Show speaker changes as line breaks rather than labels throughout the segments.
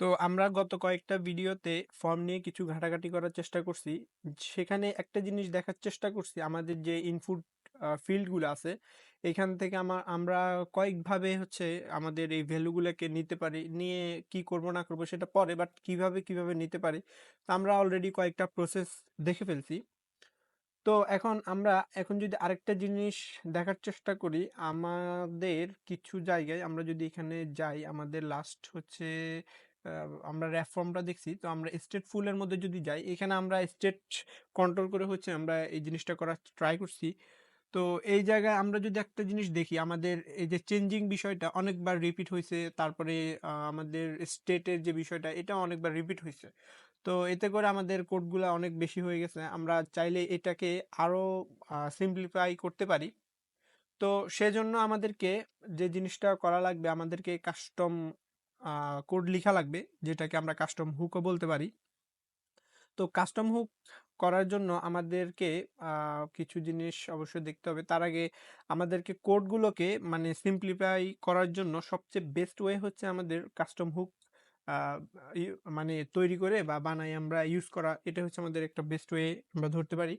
তো আমরা গত কয়েকটা ভিডিওতে ফর্ম নিয়ে কিছু ঘাটাঘাটি করার চেষ্টা করছি। সেখানে একটা জিনিস দেখার চেষ্টা করছি, আমাদের যে ইনপুট ফিল্ডগুলো আছে এখান থেকে আমরা কয়েকভাবে হচ্ছে আমাদের এই ভ্যালুগুলোকে নিতে পারি, নিয়ে কি করব না করব সেটা পরে, বাট কিভাবে কিভাবে নিতে পারি তা আমরা অলরেডি কয়েকটা প্রসেস দেখে ফেলছি। তো এখন যদি আরেকটা জিনিস দেখার চেষ্টা করি, আমাদের কিছু জায়গায় আমরা যদি এখানে যাই, আমাদের লাস্ট হচ্ছে আমরা র্যাপ ফর্মটা দেখছি, তো আমরা স্টেট ফুলের মধ্যে যদি যাই, এখানে আমরা স্টেট কন্ট্রোল করে হচ্ছে আমরা এই জিনিসটা করার ট্রাই করছি। তো এই জায়গায় আমরা যদি একটা জিনিস দেখি, আমাদের এই যে চেঞ্জিং বিষয়টা অনেকবার রিপিট হয়েছে, তারপরে আমাদের স্টেটের যে বিষয়টা এটা অনেকবার রিপিট হয়েছে। তো এতে করে আমাদের কোডগুলা অনেক বেশি হয়ে গেছে, আমরা চাইলে এটাকে আরো সিম্পলিফাই করতে পারি। তো সেজন্য আমাদেরকে যে জিনিসটা করা লাগবে, আমাদেরকে কাস্টম কোড লিখা লাগবে, যেটাকে আমরা কাস্টম হুকও বলতে পারি। তো কাস্টম হুক করার জন্য আমাদেরকে কিছু জিনিস অবশ্যই দেখতে হবে। তার আগে আমাদেরকে কোডগুলোকে মানে সিম্পলিফাই করার জন্য সবচেয়ে বেস্ট ওয়ে হচ্ছে আমাদের কাস্টম হুক মানে তৈরি করে বা বানাই আমরা ইউজ করা। এটা হচ্ছে আমাদের একটা বেস্ট ওয়ে আমরা ধরতে পারি।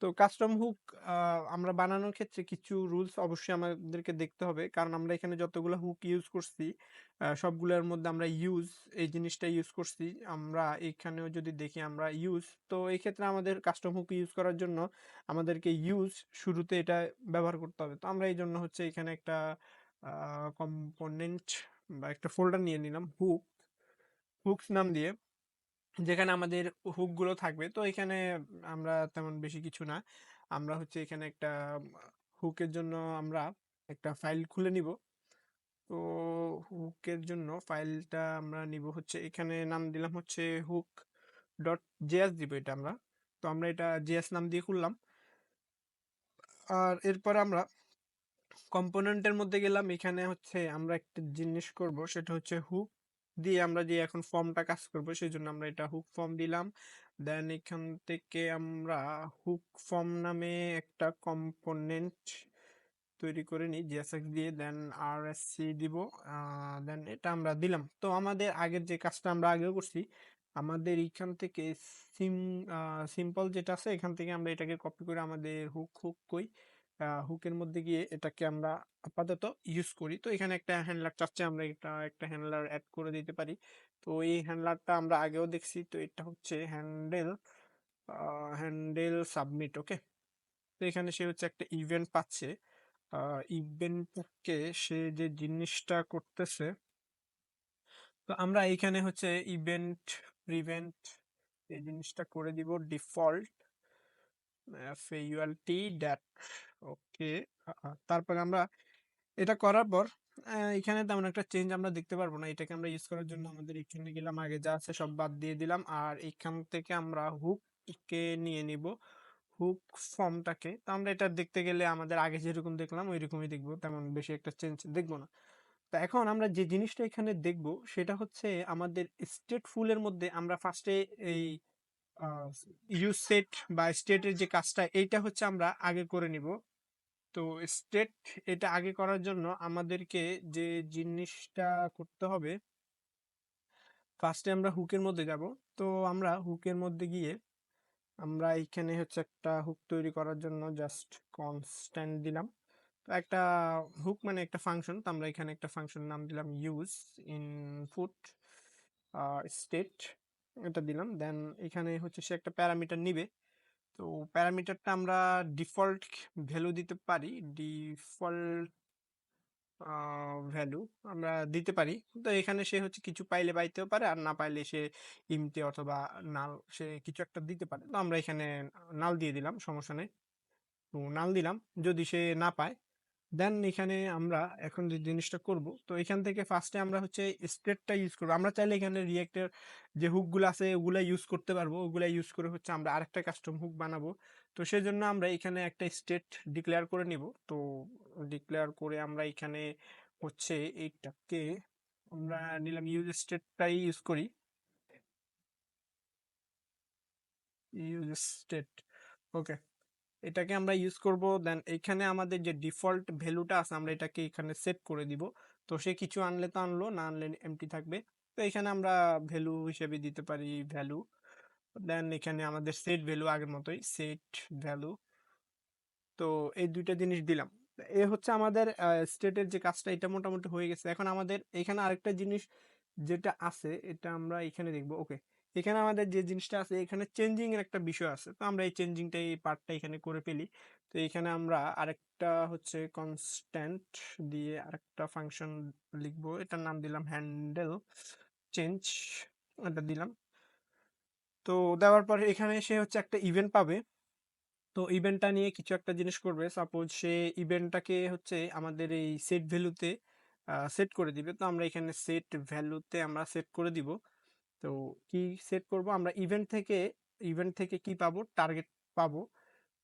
তো কাস্টম হুক আমরা বানানোর ক্ষেত্রে কিছু রুলস অবশ্যই আমাদেরকে দেখতে হবে, কারণ আমরা এখানে যতগুলো হুক ইউজ করছি সবগুলোর মধ্যে আমরা ইউজ এই জিনিসটা ইউজ করছি। আমরা এখানেও যদি দেখি আমরা ইউজ, তো এই ক্ষেত্রে আমাদের কাস্টম হুক ইউজ করার জন্য আমাদেরকে ইউজ শুরুতে এটা ব্যবহার করতে হবে। তো আমরা এই জন্য হচ্ছে এখানে একটা কম্পোনেন্ট বা একটা ফোল্ডার নিয়ে নিলাম হুকস নাম দিয়ে, যেখানে আমাদের হুক গুলো থাকবে। তো এখানে আমরা তেমন বেশি কিছু না, আমরা হচ্ছে এখানে একটা হুকের জন্য আমরা একটা ফাইল খুলে নিব। তো হুকের জন্য ফাইলটা আমরা নিব হচ্ছে, এখানে নাম দিলাম হচ্ছে হুক ডট জেএস দিব এটা আমরা। তো আমরা এটা জেএস নাম দিয়ে খুললাম। আর এরপর আমরা কম্পোনেন্টের মধ্যে গেলাম, এখানে হচ্ছে আমরা একটা জিনিস করব, সেটা হচ্ছে হুক দিয়ে আমরা যে এখন ফর্মটা কাজ করব সেই জন্য আমরা এটা হুক ফর্ম দিলাম। দেন এখান থেকে আমরা হুক ফর্ম নামে একটা কম্পোনেন্ট তৈরি করে নিই জিএসএক্স দিয়ে, দেন আরএসসি দিব। দেন এটা আমরা দিলাম। তো আমাদের আগের যে কাজটা আমরা আগেও করছি, আমাদের এখান থেকে সিম সিম্পল যেটা আছে এখান থেকে আমরা এটাকে কপি করে আমাদের হুক কই হুকের মধ্যে গিয়ে এটাকে আমরা আপাতত ইউজ করি। তো এখানে একটা হ্যান্ডলার চাচ্ছে, আমরা এটা একটা হ্যান্ডলার অ্যাড করে দিতে পারি। তো এই হ্যান্ডলারটা আমরা আগেও দেখছি, তো এটা হচ্ছে হ্যান্ডেল সাবমিট। ওকে, তো এখানে সে হচ্ছে একটা ইভেন্ট পাচ্ছে। ইভেন্টকে সে যে জিনিসটা করতেছে, তো আমরা এইখানে হচ্ছে ইভেন্ট প্রিভেন্ট এই জিনিসটা করে দিব ডিফল্ট ফেইউএলটি ড্যাট। ওকে, তারপর আমরা এটা করার পর এখানে তেমন একটা চেঞ্জ আমরা দেখতে পারবো না। এটাকে আমরা ইউজ করার জন্য আমাদের এখানে গেলাম, আগে যা আছে সব বাদ দিয়ে দিলাম, আর এখান থেকে আমরা হুককে নিয়ে নিব, হুক ফর্মটাকে। তো আমরা এটা দেখতে গেলে আমাদের আগে যেরকম দেখলাম ওই রকমই দেখবো, তেমন বেশি একটা চেঞ্জ দেখবো না। তো এখন আমরা যে জিনিসটা এখানে দেখব সেটা হচ্ছে আমাদের স্টেট ফুলের মধ্যে আমরা ফার্স্টে এই ইউজ সেট বা স্টেটের যে কাজটা এইটা হচ্ছে আমরা আগে করে নিব। তো স্টেট এটা আগে করার জন্য আমাদেরকে যে জিনিসটা করতে হবে, ফার্স্টে আমরা হুকের মধ্যে যাব। তো আমরা হুকের মধ্যে গিয়ে আমরা এখানে হচ্ছে একটা হুক তৈরি করার জন্য জাস্ট কনস্ট্যান্ট দিলাম। তো একটা হুক মানে একটা ফাংশন, তো আমরা এখানে একটা ফাংশন নাম দিলাম ইউজ ইনপুট স্টেট, এটা দিলাম। দেন এখানে হচ্ছে সে একটা প্যারামিটার নিবে। তো প্যারামিটারটা আমরা ডিফল্ট ভ্যালু দিতে পারি, ডিফল্ট ভ্যালু আমরা দিতে পারি। তো এখানে সে হচ্ছে কিছু পাইলে পাইতেও পারে, আর না পাইলে সে ইমতে অথবা নাল সে কিছু একটা দিতে পারে। তো আমরা এখানে নাল দিয়ে দিলাম, সমস্যা নেই। তো নাল দিলাম যদি সে না পায়। দেন এখানে আমরা এখন যে জিনিসটা করব, তো এখান থেকে ফার্স্টে আমরা হচ্ছে স্টেটটা ইউজ করবো। আমরা চাইলে এখানে রিয়েক্টের যে হুকগুলো আছে ওগুলা ইউজ করতে পারবো, ওগুলা ইউজ করে হচ্ছে আমরা আরেকটা কাস্টম হুক বানাবো। তো সেজন্য আমরা এখানে একটা স্টেট ডিক্লেয়ার করে নিব। তো ডিক্লেয়ার করে আমরা এখানে হচ্ছে এইটাকে আমরা নিলাম, ইউজ স্টেটটাই ইউজ করি, ইউজ স্টেট। ওকে, এটাকে আমরা ইউজ করব। দেন এখানে আমাদের যে ডিফল্ট ভ্যালুটা আছে আমরা এটাকে এখানে সেট করে দিব। তো সে কিছু আনলে তো আনলো, না আনলে এমটি থাকবে। তো এখানে আমরা ভ্যালু হিসেবে দিতে পারি ভ্যালু। দেন এখানে আমাদের সেট ভ্যালু আগের মতোই সেট ভ্যালু। তো এই ২ টা জিনিস দিলাম। এ হচ্ছে আমাদের স্টেটের যে কাজটা এটা মোটামুটি হয়ে গেছে। এখন আমাদের এখানে আরেকটা জিনিস যেটা আছে এটা আমরা এখানে দেখব। ওকে। এখানে আমাদের যে জিনিসটা আছে এখানে চেঞ্জিং এর একটা বিষয় আছে। তো আমরা এই চেঞ্জিংটা এই পার্টটা এখানে করে ফেলি। তো এখানে আমরা আরেকটা হচ্ছে কনস্ট্যান্ট দিয়ে আরেকটা ফাংশন লিখব। এটার নাম দিলাম হ্যান্ডেল চেঞ্জ। এটা দিলাম। তো দেওয়ার পরে এখানে সে হচ্ছে একটা ইভেন্ট পাবে। তো ইভেন্টটা নিয়ে কিছু একটা জিনিস করবে, সাপোজ সে ইভেন্টটাকে হচ্ছে আমাদের এই সেট ভ্যালুতে সেট করে দিবে। তো আমরা এখানে সেট ভ্যালুতে আমরা সেট করে দিব। তো কি সেট করব আমরা ইভেন্ট থেকে কি পাবো, টার্গেট পাবো।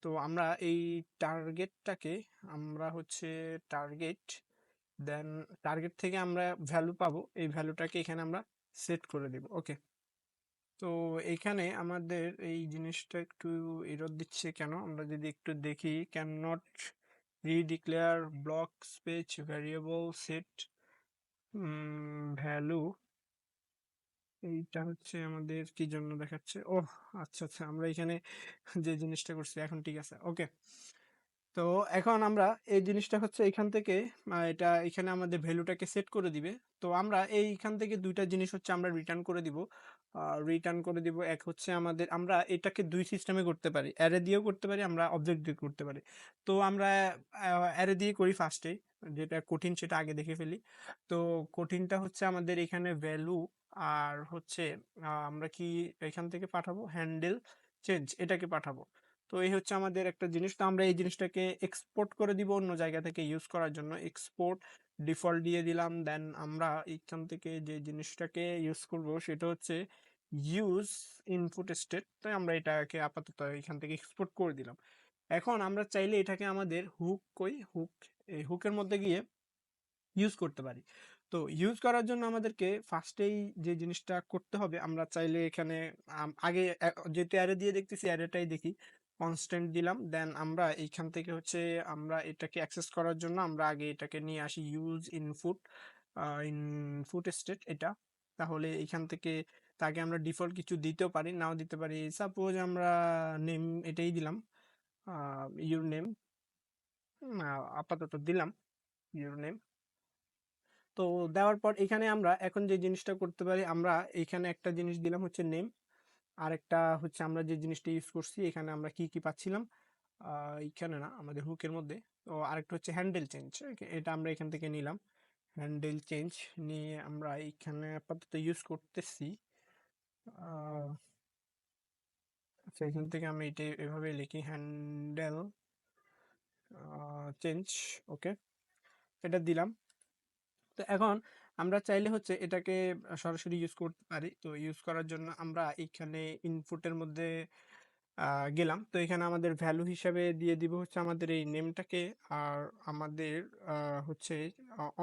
তো আমরা এই টার্গেটটাকে আমরা হচ্ছে টার্গেট, দেন টার্গেট থেকে আমরা ভ্যালু পাবো, এই ভ্যালুটাকে এখানে আমরা সেট করে দিব। ওকে। তো এইখানে আমাদের এই জিনিসটা একটু এরর দিচ্ছে কেন, আমরা যদি একটু দেখি, cannot redeclare block space variable set value. এইটা হচ্ছে আমাদের কি জন্য দেখাচ্ছে, ওহ আচ্ছা আচ্ছা, আমরা এখানে যে জিনিসটা করছি এখন ঠিক আছে। ওকে। তো এখন আমরা এই জিনিসটা হচ্ছে এখান থেকে এটা এখানে আমাদের ভ্যালুটাকে সেট করে দিবে। তো আমরা এইখান থেকে দুইটা জিনিস হচ্ছে আমরা রিটার্ন করে দিব। এক হচ্ছে আমাদের, আমরা এটাকে দুই সিস্টেমে করতে পারি, অ্যারে দিয়েও করতে পারি, আমরা অবজেক্ট দিয়ে করতে পারি। তো আমরা অ্যারে দিয়ে করি ফার্স্টে, যেটা কঠিন সেটা আগে দেখে ফেলি। তো কঠিনটা হচ্ছে আমাদের এখানে ভ্যালু, আর হচ্ছে আমরা কি এখান থেকে পাঠাবো হ্যান্ডেল চেঞ্জ, এটাকে পাঠাবো। তো এই হচ্ছে আমাদের একটা জিনিস। তো আমরা এই জিনিসটাকে এক্সপোর্ট করে দিব অন্য জায়গা থেকে ইউজ করার জন্য, এক্সপোর্ট ডিফল্ট দিয়ে দিলাম। দেন আমরা এখান থেকে যে জিনিসটাকে ইউজ করব সেটা হচ্ছে ইউজ ইনপুট স্টেট। তাই আমরা এটাকে আপাতত এখান থেকে এক্সপোর্ট করে দিলাম। এখন আমরা চাইলে এটাকে আমাদের হুক, এই হুকের মধ্যে গিয়ে ইউজ করতে পারি। তো ইউজ করার জন্য আমাদেরকে ফার্স্টেই যে জিনিসটা করতে হবে, আমরা চাইলে এখানে আগে যেহেতু অ্যারে দিয়ে দেখতেছি অ্যারেটাই দেখি, কনস্ট্যান্ট দিলাম। দেন আমরা এইখান থেকে হচ্ছে আমরা এটাকে অ্যাক্সেস করার জন্য আমরা আগে এটাকে নিয়ে আসি ইউজ ইনপুট স্টেট এটা। তাহলে এইখান থেকে তাকে আমরা ডিফল্ট কিছু দিতেও পারি, নাও দিতে পারি। সাপোজ আমরা নেম এটাই দিলাম, ইউর নেম, আপাতত দিলাম ইউর নেম। তো দেওয়ার পর এখানে আমরা এখন যে জিনিসটা করতে পারি, আমরা এখানে একটা জিনিস দিলাম হচ্ছে নেম, আর একটা হচ্ছে আমরা যে জিনিসটা ইউজ করছি এখানে আমরা কি কি পাচ্ছিলাম, এখানে না আমাদের হুকের মধ্যে। তো আরেকটা হচ্ছে হ্যান্ডেল চেঞ্জ, এটা আমরা এখান থেকে নিলাম। হ্যান্ডেল চেঞ্জ নিয়ে আমরা এখানে আপাতত ইউজ করতেছি। আচ্ছা, এখান থেকে আমি এটা এভাবে লিখি হ্যান্ডেল চেঞ্জ। ওকে, এটা দিলাম। তো এখন আমরা চাইলে হচ্ছে এটাকে সরাসরি ইউজ করতে পারি। তো ইউজ করার জন্য আমরা এইখানে ইনপুটের মধ্যে গেলাম। তো এখানে আমাদের ভ্যালু হিসাবে দিয়ে দিব হচ্ছে আমাদের এই নেমটাকে, আর আমাদের হচ্ছে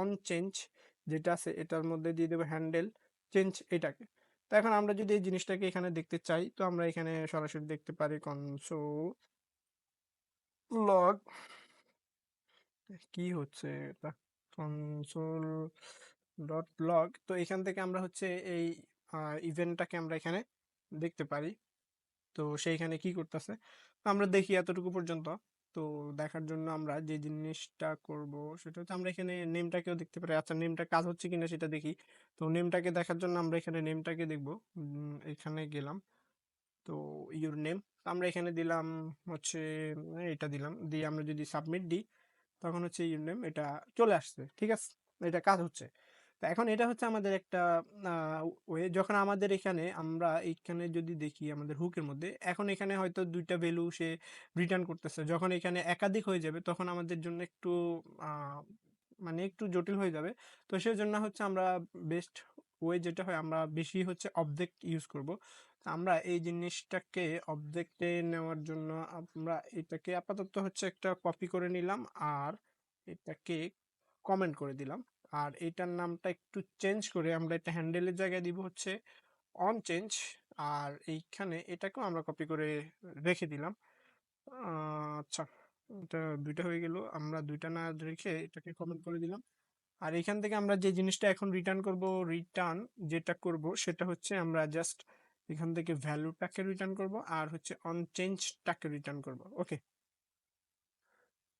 অন চেঞ্জ যেটা আছে এটার মধ্যে দিয়ে দেবো হ্যান্ডেল চেঞ্জ এটাকে। তো এখন আমরা যদি এই জিনিসটাকে এখানে দেখতে চাই, তো আমরা এখানে সরাসরি দেখতে পারি কনসোল লগ, কি হচ্ছে এটা, কনসোল ডট লগ। তো এখান থেকে আমরা হচ্ছে এই ইভেন্টটাকে আমরা এখানে দেখতে পারি। তো সেইখানে কি করতেছে, তো আমরা দেখি এতটুকু পর্যন্ত। তো দেখার জন্য আমরা যে জিনিসটা করব সেটা হচ্ছে আমরা এখানে নেমটাকেও দেখতে পারি। আচ্ছা, নেমটা কাজ হচ্ছে কিনা সেটা দেখি। তো নেমটাকে দেখার জন্য আমরা এখানে নেমটাকে দেখব। এখানে গেলাম। তো ইউর নেম আমরা এখানে দিলাম হচ্ছে এটা দিলাম, দিয়ে আমরা যদি সাবমিট দিই তখন হচ্ছে ইউনেম এটা চলে আসছে। ঠিক আছে, এটা কাজ হচ্ছে। তো এখন এটা হচ্ছে আমাদের একটা ওয়ে, যখন আমাদের এখানে আমরা এইখানে যদি দেখি আমাদের হুকের মধ্যে, এখন এখানে হয়তো দুইটা ভ্যালু সে রিটার্ন করতেছে। যখন এখানে একাধিক হয়ে যাবে তখন আমাদের জন্য একটু মানে একটু জটিল হয়ে যাবে। তো সেজন্য হচ্ছে আমরা বেস্ট ওয়ে যেটা হয়, আমরা বেশি হচ্ছে অবজেক্ট ইউজ করব। আমরা এই জিনিসটাকে অবজেক্টে নেওয়ার জন্য আমরা এটাকে আপাতত হচ্ছে একটা কপি করে নিলাম, আর এটাকে কমেন্ট করে দিলাম। আর এটার নামটা একটু চেঞ্জ করে আমরা এটা হ্যান্ডেলের জায়গায় দিব হচ্ছে অন চেঞ্জ। আর এইখানে এটাকেও আমরা কপি করে রেখে দিলাম। আচ্ছা, এটা দুইটা হয়ে গেল, আমরা দুইটা না রেখে এটাকে কমেন্ট করে দিলাম। আর এখান থেকে আমরা যে জিনিসটা এখন রিটার্ন যেটা করব সেটা হচ্ছে আমরা জাস্ট এখান থেকে ভ্যালুটাকে রিটার্ন করব আর হচ্ছে অনচেঞ্জটাকে রিটার্ন করব। ওকে,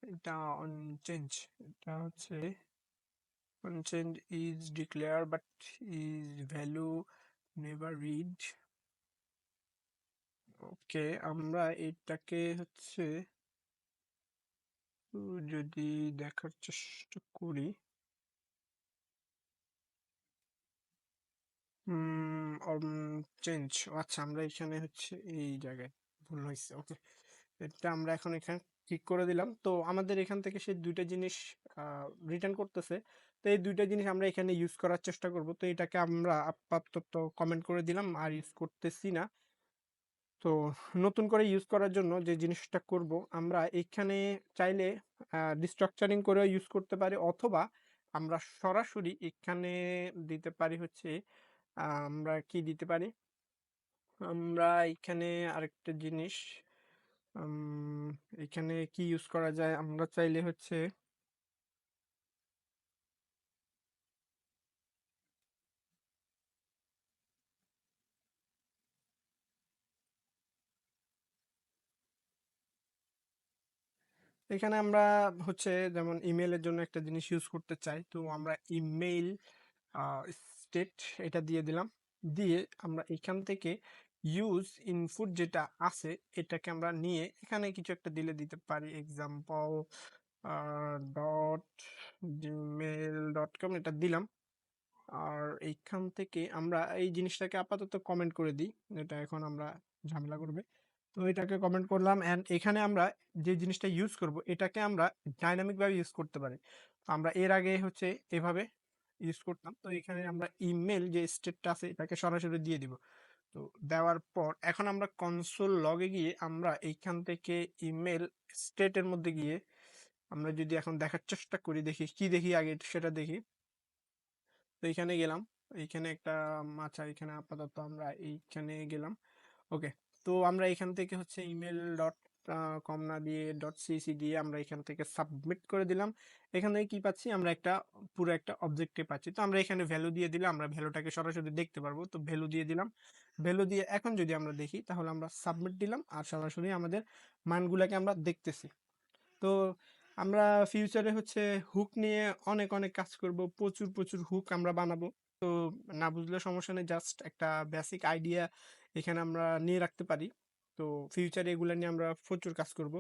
এটা অনচেঞ্জ, এটা হচ্ছে unchanged is declare but is value never read. Okay, আমরা এটাকে হচ্ছে যদি দেখার চেষ্টা করি, চেঞ্জ, আচ্ছা আমরা এখানে হচ্ছে এই জায়গায় ভুল হয়েছে। ওকে, এটা আমরা এখন এখানে ঠিক করে দিলাম। তো আমাদের এখান থেকে সে দুইটা জিনিস রিটার্ন করতেছে। তো এই দুইটা জিনিস আমরা এখানে ইউজ করার চেষ্টা করব। তো এটাকে আমরা আপাতত কমেন্ট করে দিলাম, আর ইউজ করতেছি না। তো নতুন করে ইউজ করার জন্য যে জিনিসটা করব, আমরা এখানে চাইলে রিস্ট্রাকচারিং করেও ইউজ করতে পারি, অথবা আমরা সরাসরি এখানে দিতে পারি হচ্ছে আমরা কি দিতে পারি, আমরা এখানে আরেকটা জিনিস, উম, এখানে কি ইউজ করা যায়, আমরা চাইলে হচ্ছে এখানে আমরা হচ্ছে যেমন ইমেলের জন্য একটা জিনিস ইউজ করতে চাই, তো আমরা ইমেইল স্টেট এটা দিয়ে দিলাম। দিয়ে আমরা এখান থেকে ইউজ ইনপুট যেটা আছে এটাকে আমরা নিয়ে এখানে কিছু একটা দিতে পারি, এক্সাম্পল ডট gmail.com, এটা দিলাম। আর এইখান থেকে আমরা এই জিনিসটাকে আপাতত কমেন্ট করে দিই, এটা এখন আমরা ঝামেলা করবে। তো এটাকে কমেন্ট করলাম, অ্যান্ড এখানে আমরা যে জিনিসটা ইউজ করব এটাকে আমরা ডাইনামিক ভাবে ইউজ করতে পারি। তো আমরা এর আগে হচ্ছে এভাবে ইউজ করতাম, তো এখানে আমরা ইমেল যে স্টেটটা আছে এটাকে সরাসরি দিয়ে দিব। তো দেওয়ার পর এখন আমরা কনসোল লগে গিয়ে আমরা এইখান থেকে ইমেল স্টেটের মধ্যে গিয়ে আমরা যদি এখন দেখার চেষ্টা করি, দেখি কি দেখি আগে সেটা দেখি। তো এইখানে গেলাম, এইখানে একটা আচ্ছা এখানে আপাতত আমরা এইখানে গেলাম। ওকে, তো আমরা এখান থেকে হচ্ছে ইমেল ডট কম না দিয়ে ডট সিসি দিয়ে আমরা এখান থেকে সাবমিট করে দিলাম। এখান থেকে কি পাচ্ছি, আমরা একটা পুরো একটা অবজেক্টে পাচ্ছি। তো আমরা এখানে ভ্যালু দিয়ে দিলে আমরা ভ্যালুটাকে সরাসরি দেখতে পারবো, তো ভ্যালু দিয়ে দিলাম। ভ্যালু দিয়ে এখন যদি আমরা দেখি তাহলে আমরা সাবমিট দিলাম আর সরাসরি আমাদের মানগুলোকে আমরা দেখতেছি। তো আমরা ফিউচারে হচ্ছে হুক নিয়ে অনেক অনেক কাজ করব, প্রচুর প্রচুর হুক আমরা বানাবো। তো না বুঝলে সমস্যা নেই, জাস্ট একটা বেসিক আইডিয়া এখানে আমরা নিয়ে রাখতে পারি। তো ফিউচারে এগুলো নিয়ে আমরা প্রচুর কাজ করব।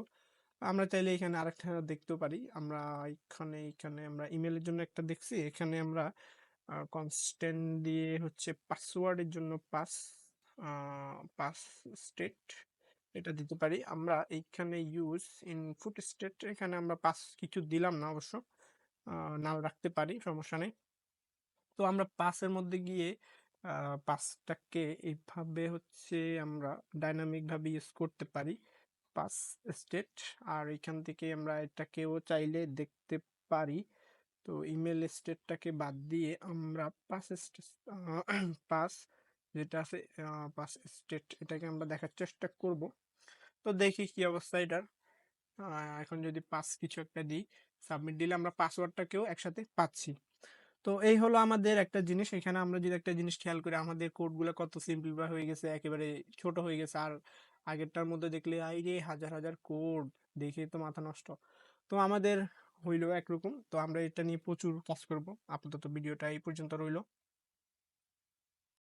আমরা চাইলে এখানে আরেকটা দেখতেও পারি, আমরা এখানে এখানে আমরা ইমেলের জন্য একটা দেখছি, এখানে আমরা কনস্ট্যান্ট দিয়ে হচ্ছে পাসওয়ার্ডের জন্য পাস স্টেট এটা দিতে পারি। আমরা এইখানে ইউজ ইনপুট স্টেট, এখানে আমরা পাস কিছু দিলাম না অবশ্য, নাও রাখতে পারি, সমস্যা নেই। তো আমরা পাসের মধ্যে গিয়ে পাসটাকে এইভাবে হচ্ছে আমরা ডাইনামিক ভাবে ইউজ করতে পারি, পাস স্টেট। আর এখান থেকে আমরা এটাকেও চাইলে দেখতে পারি। তো ইমেল স্টেটটাকে বাদ দিয়ে আমরা পাস যেটা আছে পাস স্টেট এটাকে আমরা দেখার চেষ্টা করব। তো দেখি কি অবস্থা এটার। এখন যদি পাস কিছু একটা দিই, সাবমিট দিলে আমরা পাসওয়ার্ডটাকেও একসাথে পাচ্ছি। তো এই হলো আমাদের একটা জিনিস। এখানে আমরা যদি একটা জিনিস খেয়াল করি, আমাদের কোডগুলো কত সিম্পলিফাই হয়ে গেছে, একেবারে ছোট হয়ে গেছে। আর আগেরটার মধ্যে দেখলে আই রে হাজার হাজার কোড, দেখে তো মাথা নষ্ট। তো আমাদের হইলো একরকম। তো আমরা এটা নিয়ে প্রচুর কাজ করব। আপাতত ভিডিওটা এই পর্যন্ত রইলো।